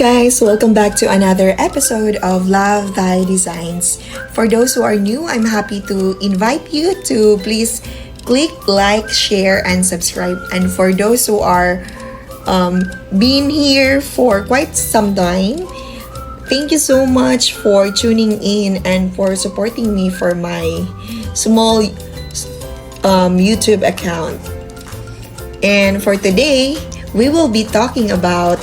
guys, welcome back to another episode of Love Thy Designs. For those who are new, I'm happy to invite you to please click like, share, and subscribe. And for those who are been here for quite some time, thank you so much for tuning in and for supporting me for my small YouTube account. And for today, we will be talking about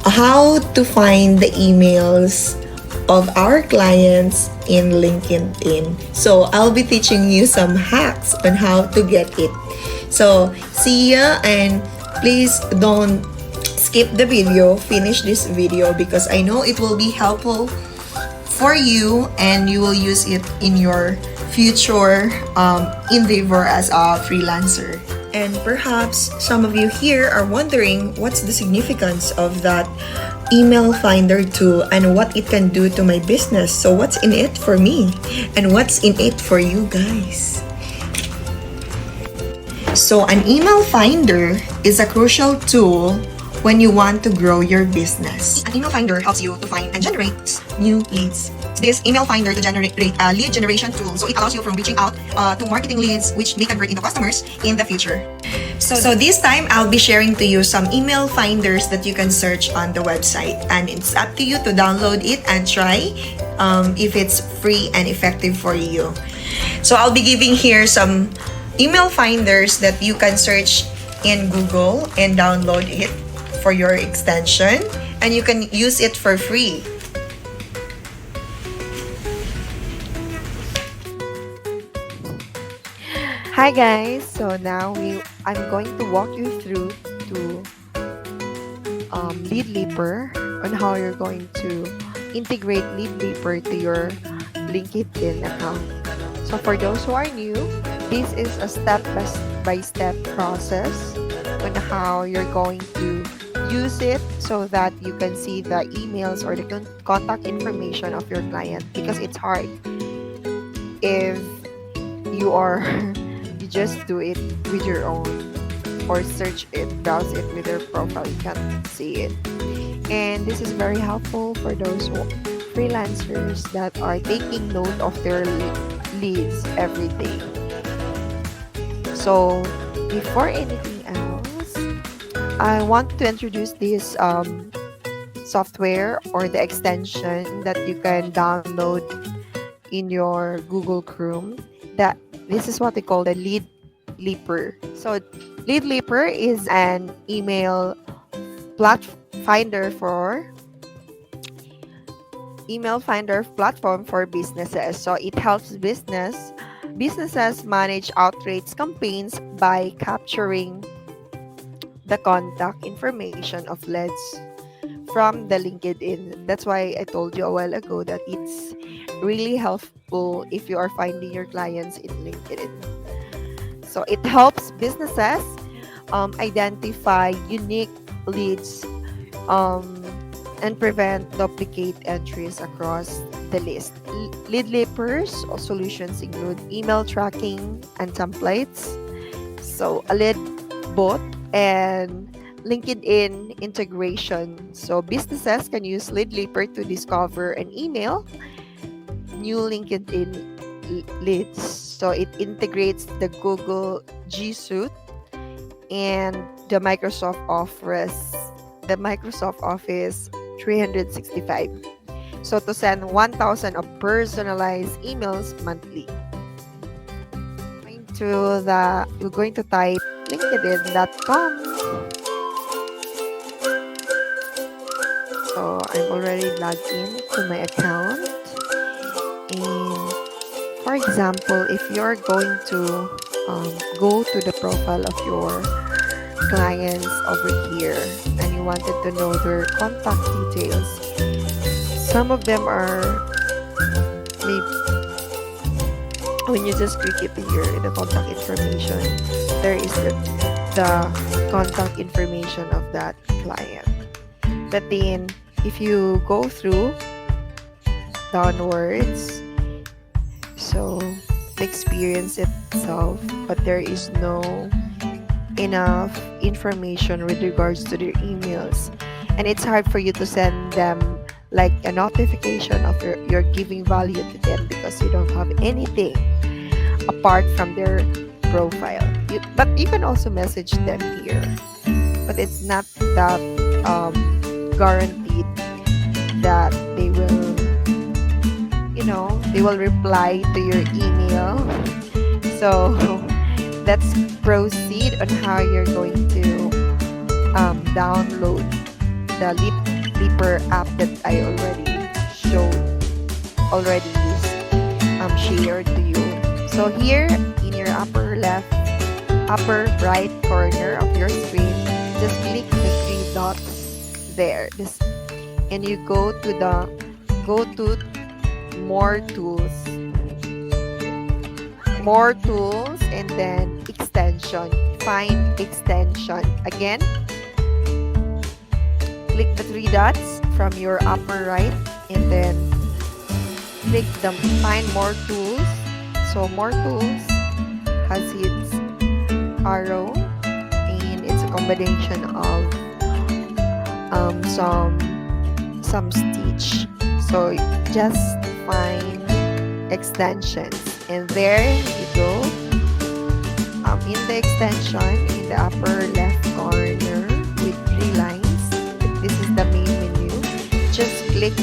how to find the emails of our clients in LinkedIn. So I'll be teaching you some hacks on how to get it. So see ya, and please don't skip the video. Finish this video because I know it will be helpful for you and you will use it in your future endeavor as a freelancer. And perhaps some of you here are wondering what's the significance of that email finder tool and what it can do to my business. So what's in it for me and what's in it for you guys? So an email finder is a crucial tool when you want to grow your business. An email finder helps you to find and generate new leads. This email finder to generate a lead generation tool, so it allows you from reaching out to marketing leads which may convert into customers in the future. So this time I'll be sharing to you some email finders that you can search on the website, and it's up to you to download it and try if it's free and effective for you. So I'll be giving here some email finders that you can search in Google and download it for your extension, and you can use it for free. Hi guys, so now I'm going to walk you through to LEADLEAPER on how you're going to integrate LEADLEAPER to your LinkedIn account. So for those who are new, this is a step-by-step process on how you're going to use it so that you can see the emails or the contact information of your client, because it's hard if you are you just do it with your own or search it, browse it with your profile, you can't see it. And this is very helpful for those freelancers that are taking note of their leads every day. So before anything else, I want to introduce this software or the extension that you can download in your Google Chrome. That this is what they call the LEADLEAPER. So LEADLEAPER is an email finder platform for businesses. So it helps businesses manage outreach campaigns by capturing the contact information of leads from the LinkedIn. That's why I told you a while ago that it's really helpful if you are finding your clients in LinkedIn. So it helps businesses identify unique leads and prevent duplicate entries across the list. LEADLEAPER's solutions include email tracking and templates, so a lead bot, and LinkedIn integration. So businesses can use LEADLEAPER to discover and email new LinkedIn leads. So it integrates the Google G Suite and the Microsoft Office 365. So to send 1,000 of personalized emails monthly. We're going to type linkedin.com. So I'm already logged in to my account. And for example, if you're going to go to the profile of your clients over here and you wanted to know their contact details, some of them are maybe when you just click it here in the contact information, there is the contact information of that client. But then if you go through downwards, so the experience itself, but there is no enough information with regards to their emails. and it's hard for you to send them like a notification of you're giving value to them because you don't have anything apart from their profile. But you can also message them here, but it's not that guaranteed that they will reply to your email. So let's proceed on how you're going to download the Leaper app that I already shared to you. So here in your upper right corner of your screen, just click the three dots there. And you go to more tools, and then extension. Find extension. Again, click the three dots from your upper right, and then click the find more tools. So more tools has its arrow, and it's a combination of some stitch. So just find extensions, and there you go. In the extension in the upper left corner with three lines, this is the main menu. Just click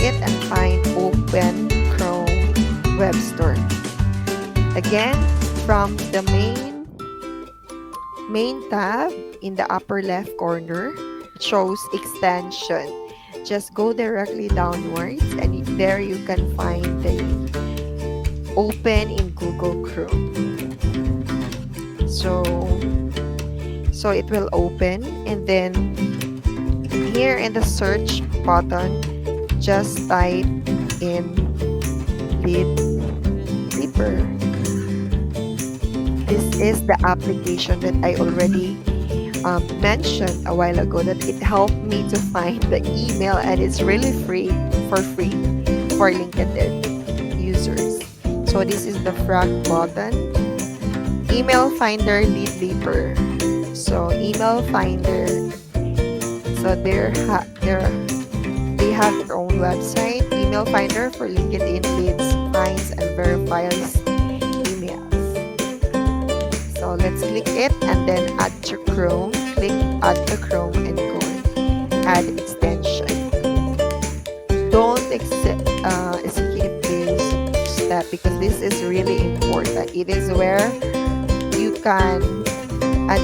it and find Open Chrome Web Store. Again, from the main tab in the upper left corner, it shows extension. Just go directly downwards, and there you can find the Open in Google Chrome. So it will open, and then here in the search button, just type in LEADLEAPER. This is the application that I already mentioned a while ago, that it helped me to find the email, and it's really free for LinkedIn users. So this is the front button, Email Finder LEADLEAPER. So email finder. So they have their own website, Email Finder, for LinkedIn leads, finds, and verifies emails. So let's click it, and then add to Chrome. Click add to Chrome and go add extension. Don't skip this step, because this is really important. It is where you can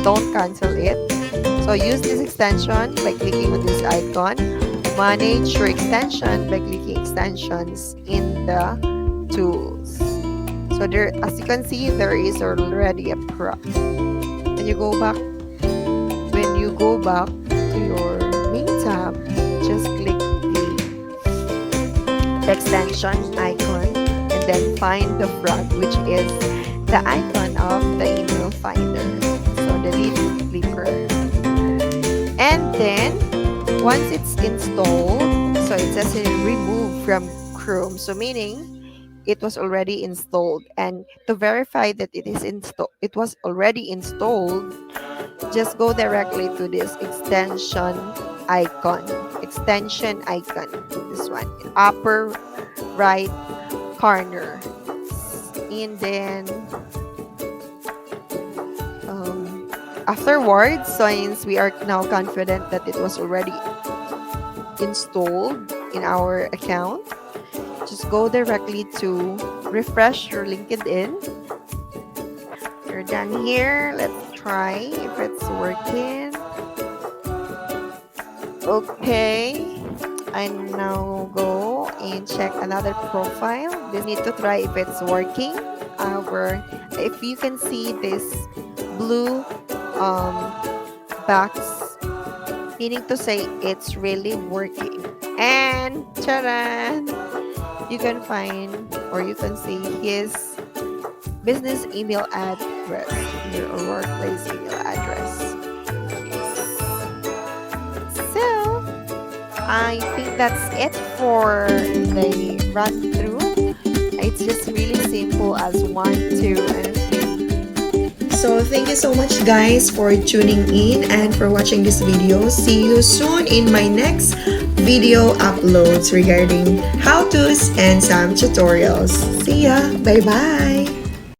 don't cancel it. So use this extension by clicking on this icon. Manage your extension by clicking extensions in the tools. So there, as you can see, there is already a prompt. When you go back to your main tab, just click the extension icon, and then find the front, which is the icon of the email finder. So the LEADLEAPER. And then once it's installed, so it says remove from Chrome, so meaning it was already installed. And to verify that it was already installed, just go directly to this extension icon, this one, upper right corner. And then afterwards, since we are now confident that it was already installed in our account, just go directly to refresh your LinkedIn. You're done here. Let's try if it's working. Okay, I now go and check another profile. This need to try if it's working. If you can see this blue box, meaning to say it's really working. And charan! You can find, or you can see his business email address, your workplace email address. So I think that's it for the run through. It's just really simple as 1, 2, and 3. So thank you so much guys for tuning in and for watching this video. See you soon in my next video uploads regarding how-tos and some tutorials. See ya! Bye-bye!